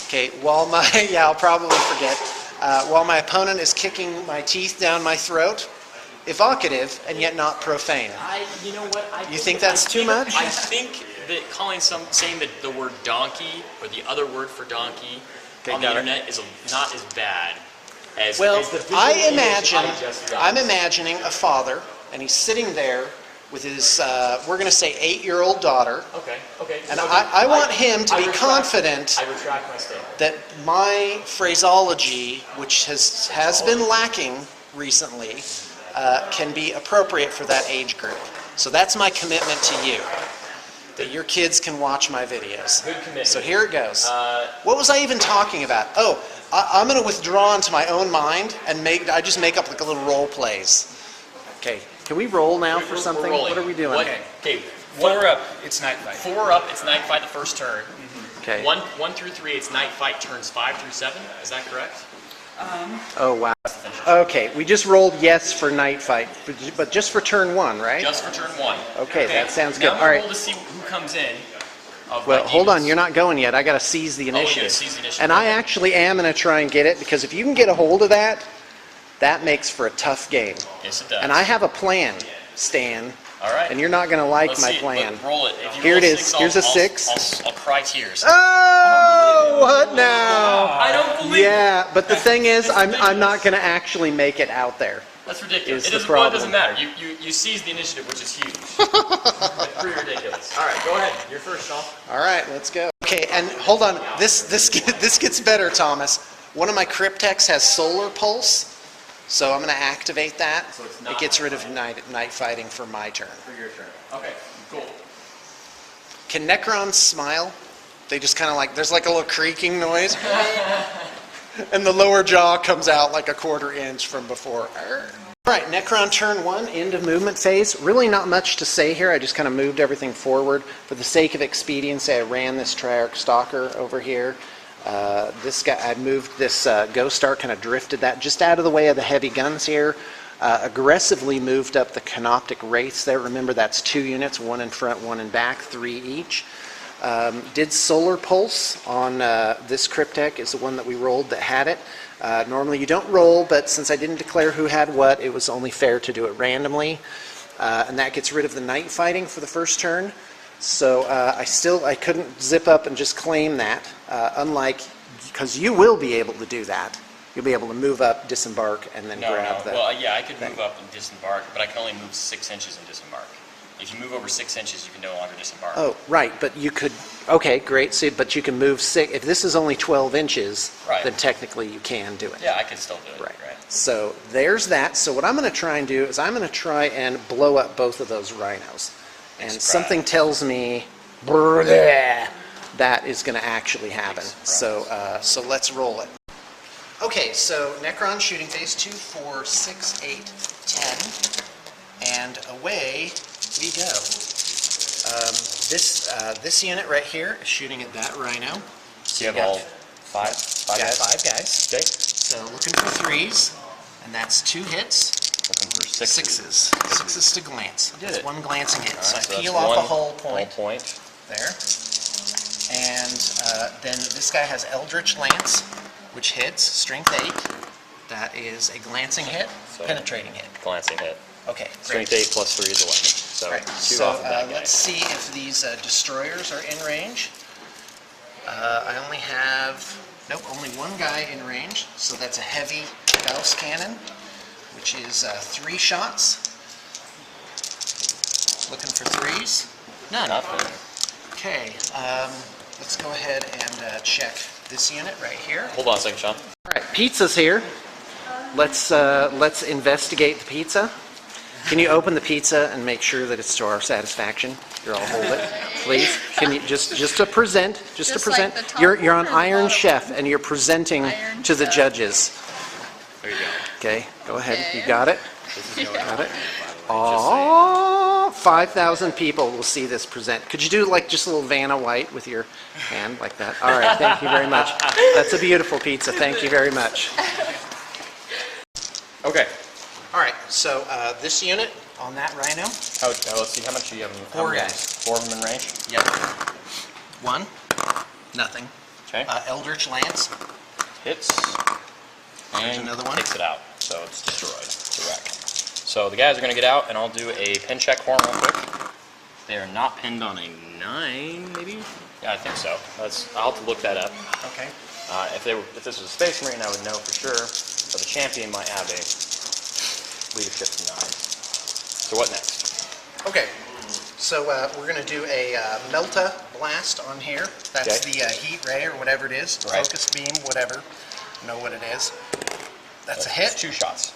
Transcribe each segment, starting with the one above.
Okay, while my, yeah, I'll probably forget. While my opponent is kicking my teeth down my throat, evocative and yet not profane. You know what? You think that's too much? I think that saying that the word donkey or the other word for donkey on the internet is not as bad as. Well, as the visual I'm imagining a father, and he's sitting there with his, we're going to say 8-year-old daughter. Okay. And I want him to be confident I retract my statement. that my phraseology, which has been lacking recently, can be appropriate for that age group. So that's my commitment to you, that your kids can watch my videos. Good commitment. So here it goes. What was I even talking about? Oh, I'm going to withdraw into my own mind and I just make up like a little role plays. Okay. Can we roll now for something? What are we doing? Okay. 4 up, it's night fight. 4 up, it's night fight the first turn. Okay. 1 through 3, it's night fight turns 5 through 7. Is that correct? Oh, wow. Okay, we just rolled yes for night fight, but just for turn 1, right? Just for turn 1. Okay, that sounds good. Now All we'll right. roll to see who comes in. Well, hold on, you're not going yet. I got to seize the initiative. Seize the initiative. And I actually am going to try and get it, because if you can get a hold of that, that makes for a tough game. Yes, it does. And I have a plan, Stan. All right. And you're not going to like Let's my see. plan. Roll it. If you Here roll it is. 6, Here's a 6. I'll cry tears. Oh, what now? I don't believe it. Yeah, but the thing is, I'm not going to actually make it out there. That's ridiculous. Is It the doesn't problem. matter. You seize the initiative, which is huge. Pretty ridiculous. All right, go ahead. You're first, Sean. All right, let's go. Okay, and hold on. This gets better, Thomas. One of my cryptex has solar pulse, so I'm going to activate that. So it's not it gets rid of night fighting for my turn. For your turn. Okay, cool. Can Necrons smile? They just kind of like, there's like a little creaking noise. And the lower jaw comes out like a 1/4 inch from before. All right, Necron turn 1, end of movement phase. Really not much to say here. I just kind of moved everything forward. For the sake of expediency, I ran this Triarch Stalker over here. This guy, I moved this Ghost Star, kind of drifted that just out of the way of the heavy guns here. Aggressively moved up the Canoptic Wraiths there. Remember, that's 2 units, 1 in front, 1 in back, 3 each. Did Solar Pulse on this Cryptek is the one that we rolled that had it. Normally you don't roll, but since I didn't declare who had what, it was only fair to do it randomly. And that gets rid of the night fighting for the first turn. So I couldn't zip up and just claim that, unlike, because you will be able to do that. You'll be able to move up, disembark, and then grab that. Well, yeah, I could move up and disembark, but I can only move 6 inches and disembark. If you move over 6 inches, you can no longer disembark. Oh, right, but you could, okay, great, so, but you can move 6, if this is only 12 inches, Right. then technically you can do it. Yeah, I could still do it. Right. So there's that. So what I'm going to try and do is I'm going to try and blow up both of those rhinos. And something tells me that is going to actually happen. So let's roll it. Okay, so Necron shooting phase 2, 4, 6, 8, 10, and away we go. This unit right here is shooting at that rhino. So you have all 5 Yeah, guys? 5 guys. Okay. So looking for 3s, and that's 2 hits. Looking for 6s. 6s to glance. Did That's it. 1 glancing hit. All So right, I so peel that's off a one hull point Hull point. there. And then this guy has Eldritch Lance, which hits, strength 8. That is a glancing hit, So- penetrating hit. Glancing hit. Okay, great. Strength 8 plus 3 is 11. So Right. 2 So off of that guy. let's see if these destroyers are in range. I only have, nope, only 1 guy in range. So that's a heavy Gauss cannon, which is 3 shots. Looking for 3s. None. Nothing. Okay, let's go ahead and check this unit right here. Hold on a second, Sean. All right, pizza's here. Let's investigate the pizza. Can you open the pizza and make sure that it's to our satisfaction? You're all hold it, please. Can you just to present, just to Just like present? the top You're on one or the Iron bottom Chef and you're presenting Iron to the Chef. judges. There you go. Okay, go ahead. Okay. You got it. This is going Got it. on. Oh, 5,000 people will see this present. Could you do like just a little Vanna White with your hand like that? All right, thank you very much. That's a beautiful pizza. Thank you very much. Okay. All right, so this unit on that rhino. Let's see, how much do you have? 4 guys. 4 of them in range? Yep. 1, nothing. Okay. Eldritch Lance. Hits. There's And another one. takes it out. So it's destroyed. It's a wreck. So the guys are going to get out, and I'll do a pin check for them real quick. They are not pinned on a 9, maybe? Yeah, I think so. I'll have to look that up. Okay. If this was a Space Marine, I would know for sure. But the champion might have a leadership 9. So what next? Okay. So we're going to do a Melta Blast on here. That's Okay. the heat ray or whatever it is. Right. Focus beam, whatever. Know what it is. That's a It's hit. 2 shots.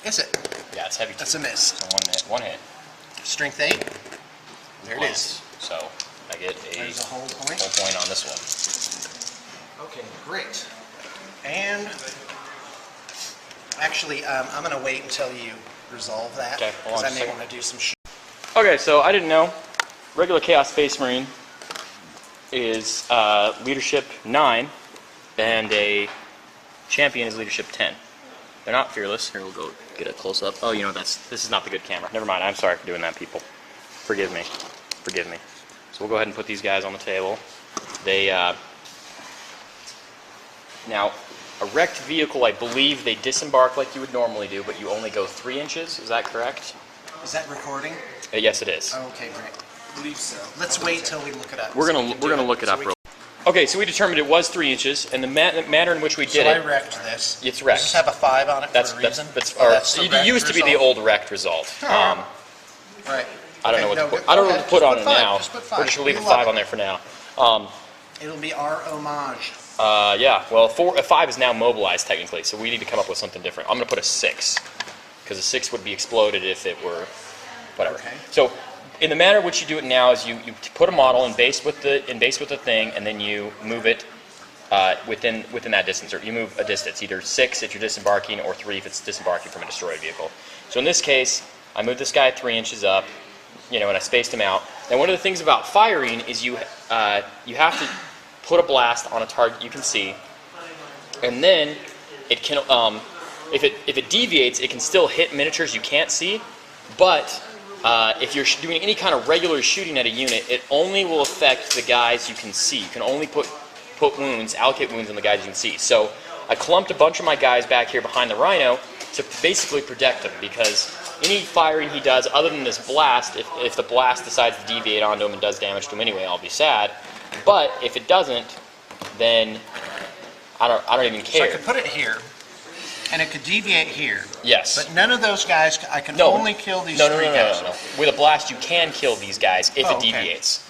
Is it? Yeah, it's heavy. That's 2. a miss. So one hit. Strength 8. There it is. So I get There's a whole point. whole point on this one. Okay, great. And actually, I'm going to wait until you resolve that. Okay, hold Because on I a may second. want to do some Okay, so I didn't know. Regular Chaos Space Marine is leadership 9, and a champion is leadership 10. They're not fearless. Here, we'll go get a close up. Oh, you know, this is not the good camera. Never mind. I'm sorry for doing that, people. Forgive me. Forgive me. So we'll go ahead and put these guys on the table. They now a wrecked vehicle. I believe they disembark like you would normally do, but you only go 3 inches. Is that correct? Is that recording? Yes, it is. Okay, great. I believe so. Let's wait till we look it up. We're so gonna we can we're do gonna look it so up we real. Okay, so we determined it was 3 inches, and the manner in which we So did I it. wrecked this. It's wrecked. Does this have a 5 on it That's for a reason? or That's the it wrecked used to be the result? old wrecked result. Right. I don't Okay, know what no, to put. go I don't know ahead. what to put Just on put it 5. now. Just put We're 5. just gonna leave We a love 5 it. on there for now. It'll be our homage. Yeah. Well, a 5 is now mobilized technically, so we need to come up with something different. I'm gonna put a 6 because a 6 would be exploded if it were whatever. Okay. So, in the manner in which you do it now is you put a model in base with the thing, and then you move it within that distance, or you move a distance, either 6 if you're disembarking, or 3 if it's disembarking from a destroyed vehicle. So in this case, I moved this guy 3 inches up, and I spaced him out. And one of the things about firing is you have to put a blast on a target you can see, and then it can if it deviates, it can still hit miniatures you can't see, but if you're doing any kind of regular shooting at a unit, it only will affect the guys you can see. You can only allocate wounds on the guys you can see. So I clumped a bunch of my guys back here behind the Rhino to basically protect him, because any firing he does, other than this blast, if the blast decides to deviate onto him and does damage to him anyway, I'll be sad. But if it doesn't, then I don't even So I care. could put it here, and it could deviate here. Yes. But none of those guys, I can No. only kill these No, 3 guys. no. With a blast, you can kill these guys if Oh, it okay. deviates.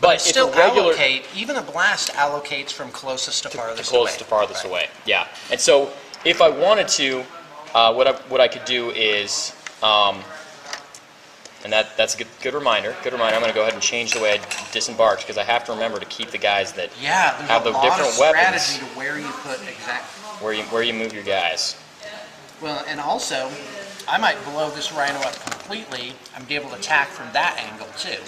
But if still a regular allocate, even a blast allocates from closest to farthest closest to farthest away. Yeah. And so if I wanted to, what I could do is, and that's a good reminder. Good reminder. I'm going to go ahead and change the way I disembarked, because I have to remember to keep the guys that Yeah, there's have a the lot different of weapons strategy to where you put exactly. where you move your guys. Well, and also, I might blow this Rhino up completely and be able to attack from that angle too.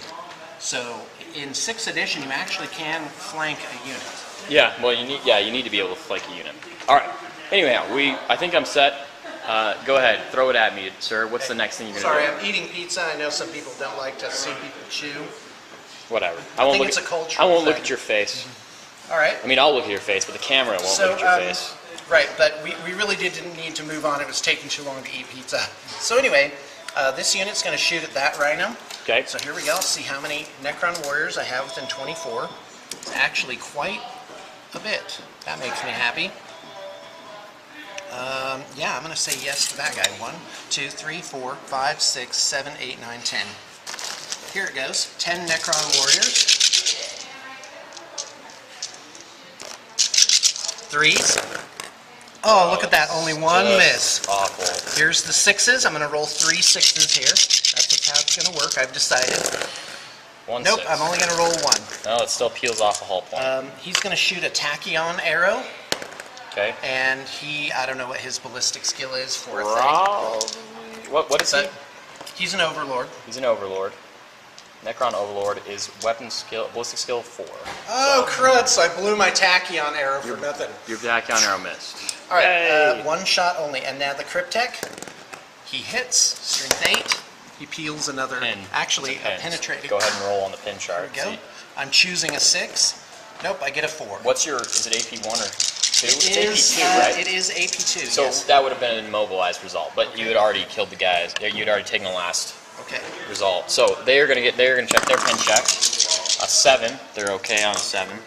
So in 6th edition, you actually can flank a unit. Yeah. Well, you need to be able to flank a unit. All right. Anyhow, I think I'm set. Go ahead, throw it at me, sir. What's the next thing you're gonna Sorry, do? I'm eating pizza. I know some people don't like to see people chew. Whatever. I think it's a cultural I won't look thing. at your face. All right. I mean, I'll look at your face, but the camera won't So, look at your face. right, but we really didn't need to move on. It was taking too long to eat pizza. So anyway, this unit's going to shoot at that Rhino. Okay. So here we go. See how many Necron warriors I have within 24. It's actually quite a bit. That makes me happy. Yeah, I'm going to say yes to that guy. 1, 2, 3, 4, 5, 6, 7, 8, 9, 10. Here it goes. 10 Necron warriors. 3s. Oh, look at that. Only one miss. Awful. Here's the 6s. I'm going to roll 3 6s here. That's how it's going to work. I've decided. Nope, 1-6. I'm only going to roll 1. No, it still peels off a hull point. He's going to shoot a tachyon arrow, Okay. and I don't know what his ballistic skill is for a thing. What is he? But he's an overlord. He's an overlord. Necron overlord is ballistic skill 4. Oh, cruds! I blew my tachyon arrow for nothing. Your Tachyon arrow missed. All right, Yay. 1 shot only. And now the Cryptek, he hits, strength 8. He peels another, Pin. actually It's a pin. a penetrating. Go ahead and roll on the pin There chart. we go. See? I'm choosing a 6. Nope, I get a 4. What's your, is it AP 1 or 2? It It's is, AP 2, right? It is AP2, So yes. that would have been an immobilized result, but you had already killed the guys. You'd already taken the last Okay. result. So they're gonna check their pen checked. A 7, they're okay on a 7,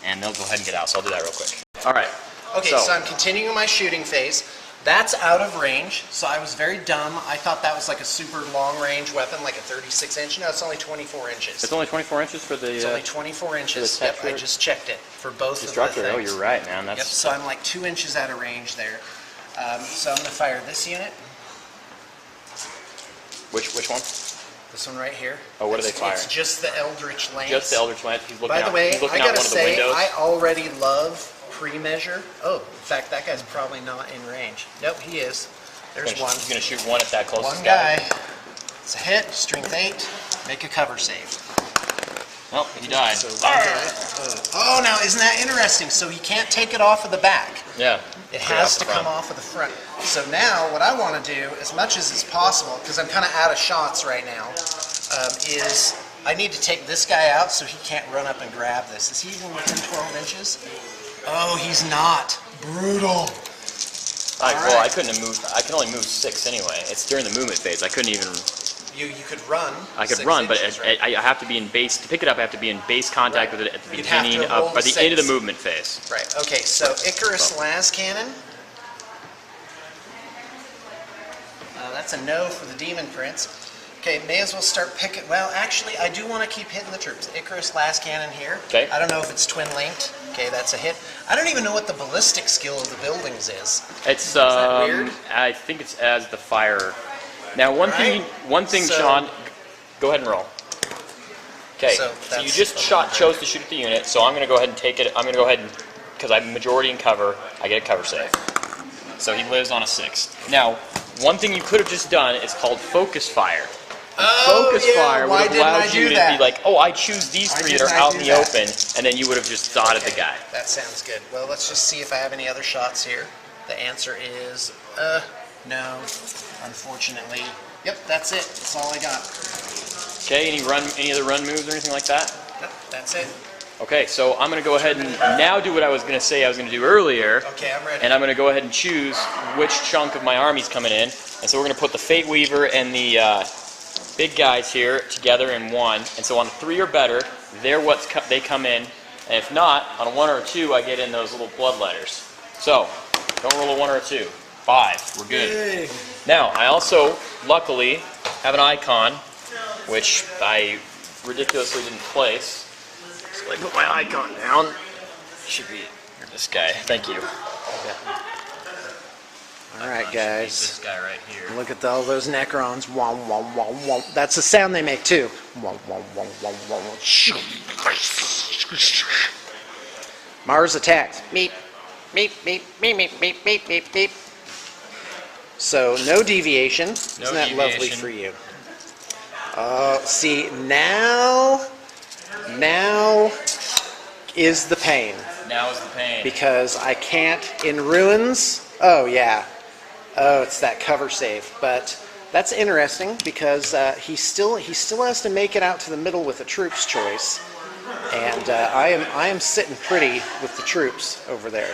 and they'll go ahead and get out. So I'll do that real quick. All right. Okay, so I'm continuing my shooting phase. That's out of range, so I was very dumb. I thought that was like a super long-range weapon, like a 36-inch. No, it's only 24 inches. It's only 24 inches for the. It's only 24 inches. the Yep, I texture? just checked it for both Destructor. of the Oh, things. you're right, man. That's Yep, so I'm like 2 inches out of range there. So I'm going to fire this unit, which one? this one right here. Oh, what do they fire? It's just the Eldritch Lance. Just the Eldritch Lance. He's looking By out. the way, he's looking I out gotta one of the say, windows. I already love pre-measure. Oh, in fact, that guy's probably not in range. Nope, he is. There's one. He's gonna shoot one at that closest One guy. It's a hit, strength 8, make a cover save. Oh, he died. So one guy. Oh, now isn't that interesting? So he can't take it off of the back. Yeah. It has to come off of the front. So now what I want to do, as much as it's possible, because I'm kind of out of shots right now, is I need to take this guy out so he can't run up and grab this. Is he even within 12 inches? Oh, he's not. Brutal. Well, I couldn't have moved. I can only move 6 anyway. It's during the movement phase. I couldn't even. You could run. I could 6 run, but inches, right? I have to be in base to pick it up. I have to be in base contact with it at the You'd have to beginning roll of, or the the end of the 6. movement phase. Right. Okay. So Icarus las cannon. That's a no for the Demon Prince. Okay, may as well start picking. Well, actually, I do want to keep hitting the troops. Icarus las cannon here. Okay. I don't know if it's twin linked. Okay, that's a hit. I don't even know what the ballistic skill of the buildings is. It's that weird? I think it's as the fire. Now, one Right? thing, So- Sean, go ahead and roll. Okay, So so you that's just a little chose to shoot at the unit, so I'm going to go ahead and take it. I'm going to go ahead and, because I'm majority in cover, I get a cover save. So he lives on a 6. Now, one thing you could have just done is called focus fire. Oh, Focus yeah, fire would why have didn't I allowed do you to that? be like, oh, I choose these Why 3 that didn't are I out do in the that? open, and then you would have just dotted the guy. That sounds good. Well, let's just see if I have any other shots here. The answer is, no, unfortunately. Yep, that's it. That's all I got. Okay, any other run moves or anything like that? Yep, that's it. Okay, so I'm going to go ahead and now do what I was going to say I was going to do earlier. Okay, I'm ready. And I'm going to go ahead and choose which chunk of my army's coming in. And so we're going to put the Fate Weaver and the big guys here together in one. And so on 3 or better, they come in. And if not, on a 1 or a 2, I get in those little bloodletters. So, don't roll a 1 or a 2. 5, we're good. Yay. Now, I also, luckily, have an icon, which I ridiculously didn't place. So I put my icon down. Should be this guy. Thank you. All right, This guys. guy right here. Look at all those Necrons. Wom, wom, wom, wom. That's the sound they make, too. Wom, wom, wom, wom, wom, wom. Mars attacked. Meep. Meep, meep, meep, meep, meep, meep, meep, meep. So, no deviation. Isn't that lovely deviation. for you? See, now is the pain. Now is the pain. Because I can't, in ruins, oh yeah, oh, it's that cover save. But that's interesting because he still has to make it out to the middle with a troop's choice. And I am sitting pretty with the troops over there.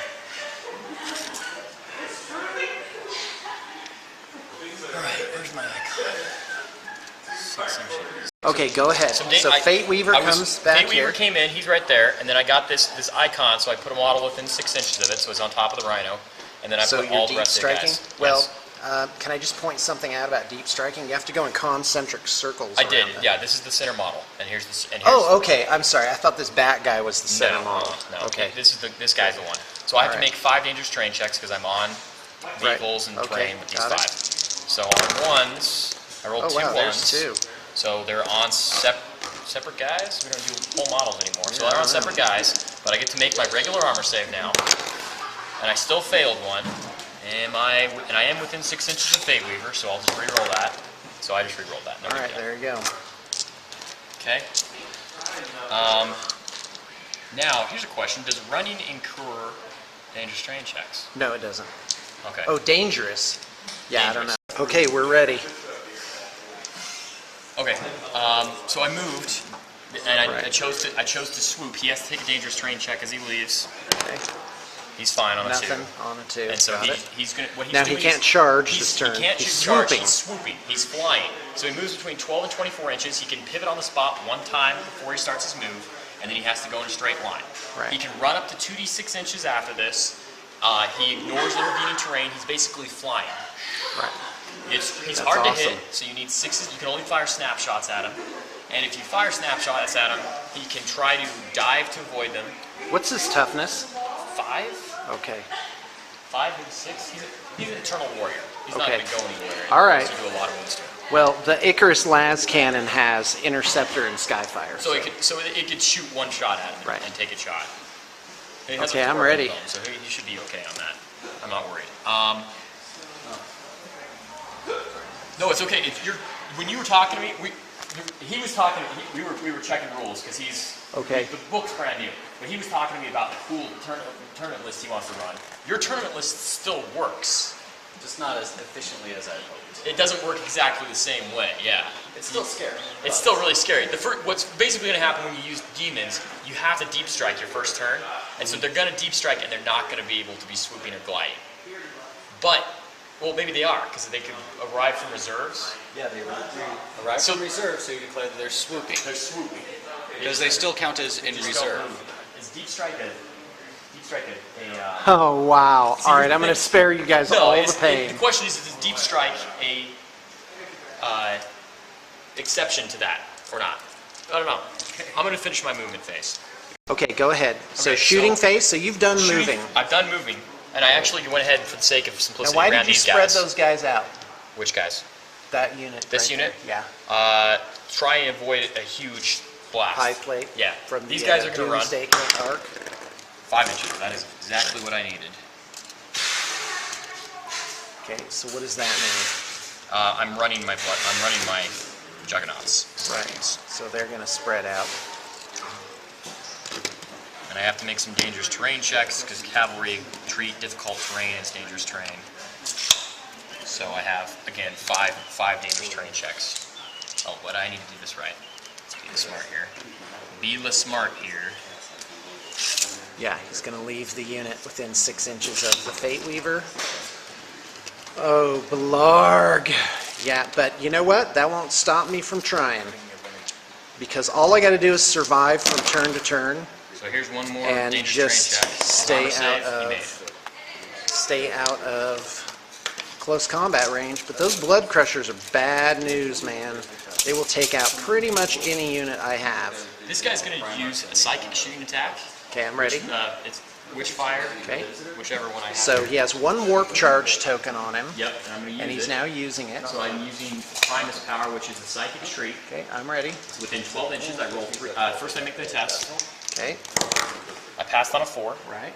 Alright, where's my icon? 6 inches. Okay, go ahead. So Fate Weaver comes back Fate Weaver here. came in, he's right there, and then I got this icon, so I put a model within 6 inches of it, so it's on top of the Rhino, and then I So put you're all the deep rest of the striking? guys. Well, Yes. can I just point something out about deep striking? You have to go in concentric circles. I did, around them. yeah, this is the center model, and here's the, and here's Oh, okay. I'm sorry. I thought this bat guy was the center no, model. no, Okay. this guy's the one. So I have to Alright. make 5 dangerous terrain checks because I'm on vehicles and Okay, terrain with these got it. 5. So on ones, I rolled Oh 2 wow, ones. there's 2. So they're on separate guys. We don't do full models anymore. So they're on separate guys, but I get to make my regular armor save now. And I still failed one. And I am within 6 inches of Fate Weaver, so I'll just re-roll that. So I just re-rolled that. No All big right, deal. there you go. Okay. Now here's a question: does running incur dangerous terrain checks? No, it doesn't. Okay. Oh, dangerous. Yeah, I don't Dangerous. know. Okay, we're ready. Okay. So I moved And I Right. chose to swoop. He has to take a dangerous terrain check as he leaves. Okay. He's fine on a 2. Nothing on a 2. And so Got it. he's gonna. What he's Now doing he can't is, charge this turn. He can't He's shoot charge. swooping. He's swooping. He's flying. So he moves between 12 and 24 inches. He can pivot on the spot one time before he starts his move, and then he has to go in a straight line. Right. He can run up to 2d6 inches after this. He ignores intervening terrain. He's basically flying. Right. He's That's hard to awesome. hit, so you need 6s. You can only fire snapshots at him. And if you fire snapshots at him, he can try to dive to avoid them. What's his toughness? 5? Okay. 5 and 6? He's an eternal warrior. He's not Okay. going to go anywhere. All right. He do a lot of wounds to him. Well, the Icarus Las cannon has Interceptor and Skyfire. So it could shoot one shot at him Right. and take a shot. He has Okay, a I'm 4 ready. dome, so he should be okay on that. I'm not worried. No, it's okay. If you're when you were talking to me, he was talking. We were checking rules because he's Okay. The book's brand new, but he was talking to me about the cool tournament list he wants to run. Your tournament list still works. Just not as efficiently as I hoped. It doesn't work exactly the same way. Yeah. It's still scary. It's still really scary. What's basically going to happen when you use demons, you have to deep strike your first turn, and so they're going to deep strike and they're not going to be able to be swooping or gliding. But, well, maybe they are, because they could arrive from reserves. Yeah, they arrive So- from reserve, so you declare that they're swooping. They're swooping. Because they still count as in Just don't reserve. move. Is deep strike a Oh, wow. See, All right, the I'm going to thing- spare you guys all the the pain. question is deep strike a exception to that or not? I don't know. I'm going to finish my movement phase. Okay, go ahead. So Okay, shooting so- phase, so you've done moving. I've done moving, and I actually went ahead for the sake of Now, simplicity why ran did you these spread guys. those guys out? Which guys? That unit. This right unit? there. Yeah. Try and avoid a huge blast. High plate. Yeah. From These the, guys are going to run Doomsday arc. 5 inches. That is exactly what I needed. Okay, so what does that mean? I'm running my juggernauts. Right. So they're going to spread out. And I have to make some dangerous terrain checks because cavalry treat difficult terrain as dangerous terrain. So I have, again, five dangerous terrain checks. Oh, but I need to do this right. Let's be smart here. Be smart here. Yeah, he's going to leave the unit within 6 inches of the Fate Weaver. Oh, Blarg. Yeah, but you know what? That won't stop me from trying. Because all I got to do is survive from turn to turn So here's one more and dangerous just terrain check. stay Armor out save, you made of it. stay out of close combat range. But those Blood Crushers are bad news, man. They will take out pretty much any unit I have. This guy's going to use a psychic shooting attack. Okay, I'm ready. It's Witchfire, Okay. whichever one I have. So he has one Warp Charge token on him, Yep, and I'm going to use and he's it. now using it. So I'm using Primus Power, which is a psychic shriek. Okay, I'm ready. Within 12 inches, I roll 3. First, I make the test. Okay, I passed on a 4. right.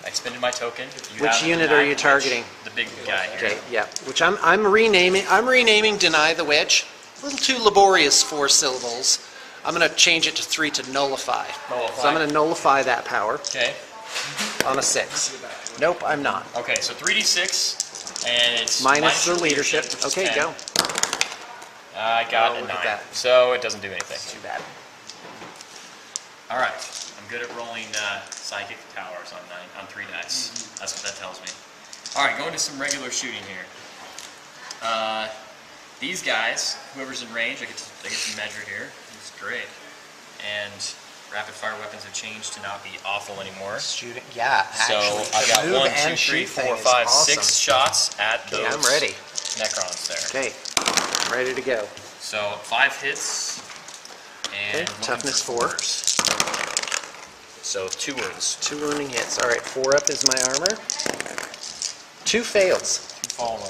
I expended my token. You Which have unit Deny are you the targeting? Witch, the big guy here. Okay, yeah. Which I'm renaming. I'm renaming Deny the Witch. A little too laborious 4 syllables. I'm going to change it to 3 to nullify. Nullify. So I'm going to nullify that power Okay. on a 6. Nope, I'm not. Okay, so 3d6, and it's Minus the your leadership. which is Okay, 10. go. I got Oh, a look 9, at that. so it doesn't do anything. Too bad. All right, I'm good at rolling psychic towers on 3 dice. That's what that tells me. All right, going to some regular shooting here. These guys, whoever's in range, I get to measure here. It's great. And rapid fire weapons have changed to not be awful anymore. Shooting. Yeah, So actually, I got the move 1, and 2, 3, shoot thing 4, is 5, awesome. 6 shots at those Okay, I'm ready. Necrons there. Okay, I'm ready to go. So 5 hits and Okay, toughness 4. So 2 wounds. 2 wounding hits. All right, 4 up is my armor. 2 fails. 2 fall over.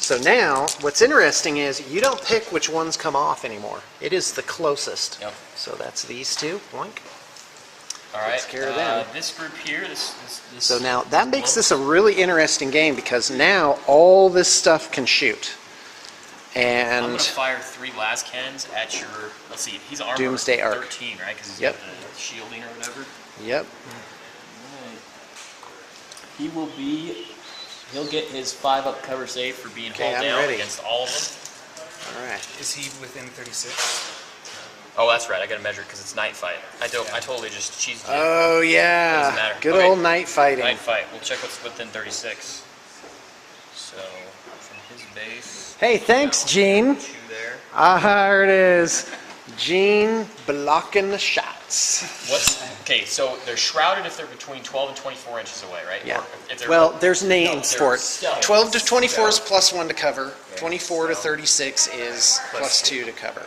So now, what's interesting is you don't pick which ones come off anymore. It is the closest. Yep. So that's these 2. Boink. All right. Takes care of them. This group here, this. So now that makes this a really interesting game because now all this stuff can shoot. I'm And gonna fire 3 las cannons at your. Let's see, he's armor Doomsday Arc. 13, right? Because he's Yep. got the shielding or whatever. yep. He will be. He'll get his 5 up cover save for being Okay, hauled I'm down ready. against all of them. All right. Is he within 36? Oh, that's right. I gotta measure it because it's night fight. I totally just cheesed it. Oh, Doesn't yeah. matter. Good Okay. old night fighting. Night fight. We'll check what's within 36. So from his base. Hey, thanks, Gene. 2 there. Here it is. Gene blocking the shots. Okay? So they're shrouded if they're between 12 and 24 inches away, right? Yeah. Or if they're, Well, there's names they're for it. stealth. 12 to 24 is +1 to cover. 24 to 36 is +2 to cover.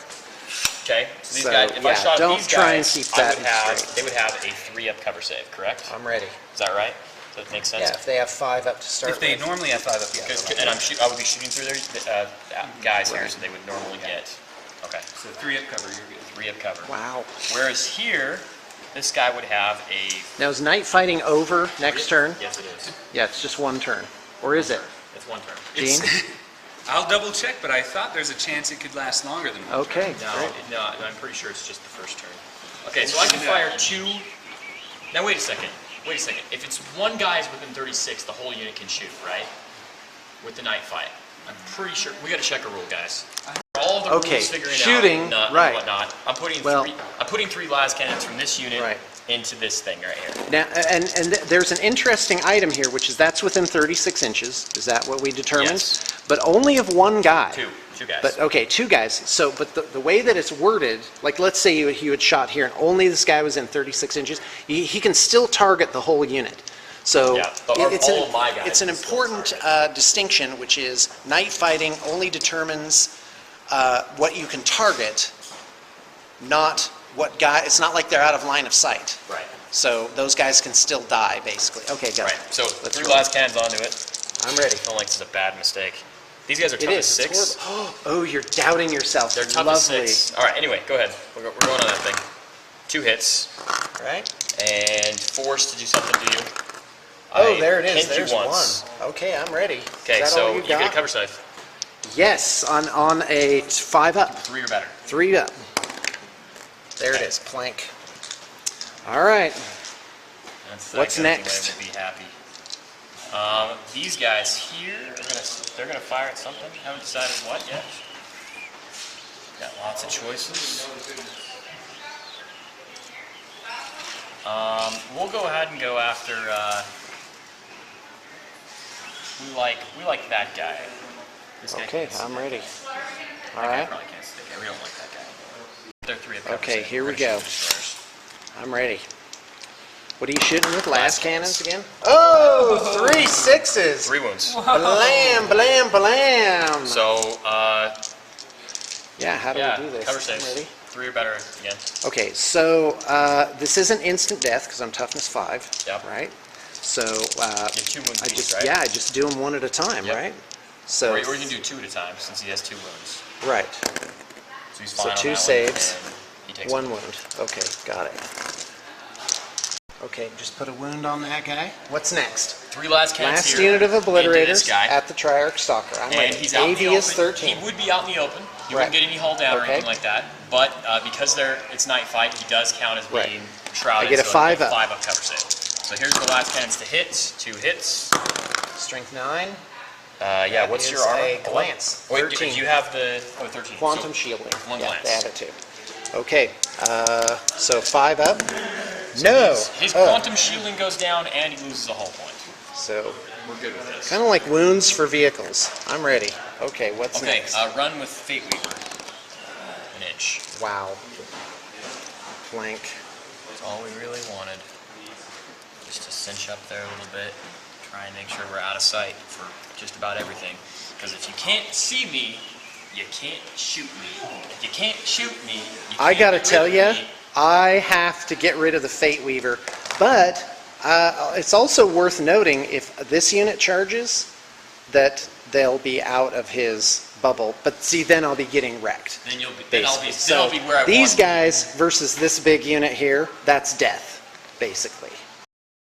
Okay. So these So, guys, if I yeah, shot don't these try and guys, keep I that would have, straight. they would have a 3-up cover save, correct? I'm ready. Is that right? Does that make sense? Yeah, if they have 5 up to start If they with. normally have 5 up, yeah. And I would be shooting through their guys here, so they would normally get. Okay. So 3 up cover, you're good. 3-up cover. Wow. Whereas here, this guy would have a. Now, is night fighting over next turn? Yes, it is. Yeah, it's just 1 turn. Or is it? It's 1 turn. Gene? I'll double check, but I thought there's a chance it could last longer than 1 turn. Okay, great. No, I'm pretty sure it's just the first turn. Okay, so I can fire 2. Now wait a second. Wait a second. If it's 1 guy's within 36, the whole unit can shoot, right? With the night fight. I'm pretty sure. We got to check a rule, guys. All of the Okay, rules figuring shooting, out right. and whatnot. I'm putting Well- 3 las cannons from this unit Right. into this thing right here. Now, there's an interesting item here, which is that's within 36 inches. Is that what we determined? Yes. But only of 1 guy. Two guys. But, okay, 2 guys. So, but the way that it's worded, like, let's say he had shot here and only this guy was in 36 inches, he can still target the whole unit. So, Yeah, but all of my guys it's an can still important distinction, which is night fighting only determines what you can target, not what guy, it's not like they're out of line of sight. Right. So those guys can still die, basically. Okay, go. Right. So Let's 3 roll. las cannons onto it. I'm ready. I don't like this is a bad mistake. These guys are It tough as is. 6. It's horrible. Oh, you're doubting yourself. They're tough Lovely. as 6. All right. Anyway, go ahead. We're going on that thing. 2 hits Right? and forced to do something to you. Oh, I there it is. pinned you There's once. 1. Okay, I'm ready. Okay, is that so all you you get a got? cover save. Yes, on a 5 up. 3 or better. 3 up. There it is. Plank. All right. That's, What's that next? Will be happy. These guys here they're gonna fire at something. Haven't decided what yet. Got lots of choices. We'll go ahead and go after. We like that guy. This guy Okay, can't see I'm that ready. guy. All That guy right. probably can't see that guy. We don't like that guy. They're 3 of cover Okay, save. here We're we gonna go. shoot the destroyers. I'm ready. What are you shooting with? Las Las cannons cannons. again? Oh, 3 6s. 3 wounds. Blam, blam, blam. So, Yeah, how do yeah, we do this? cover I'm saves. ready. 3 or better again. Okay, so this isn't instant death because I'm toughness 5. Yep. Right? So You have 2 wounds I apiece, just right? I just do them 1 at a time, Yep. right? So Or you can do 2 at a time since he has 2 wounds. right, So he's So fine on 2 that saves, one, and he takes 1 wound. Okay, got it. Okay, just put a wound on that guy. What's next? 3 last cannons Last here unit of into obliterators this guy, at the Triarch Stalker. I'm and ready. he's out in the AV is open. 13. He would be out in the open. He Right. wouldn't get any hull down or Okay. anything like that. But because it's night fight, he does count as Right. being shrouded. I get a so 5 a up. 5 up cover save. So here's the last cannons to hit. 2 hits. Strength 9. Yeah. That What's your is armor? a glance. Wait, 13. do you have the 13? Quantum So, shielding. one Yeah, glance. they have it too. Okay, so 5 up. No. His Oh. quantum shielding goes down and he loses a hull point. So We're good with this. kind of like wounds for vehicles. I'm ready. Okay, what's Okay, next? run with Fate Weaver. An inch. Wow. Flank. That's all we really wanted. Just to cinch up there a little bit. Try and make sure we're out of sight for just about everything. Because if you can't see me, you can't shoot me. If you can't shoot me, you I can't gotta get tell rid you, of me. I have to get rid of the Fate Weaver, but it's also worth noting if this unit charges, that they'll be out of his bubble. But see, then I'll be getting wrecked. Then I'll Basically. be where I want These to be. guys versus this big unit here, that's death, basically.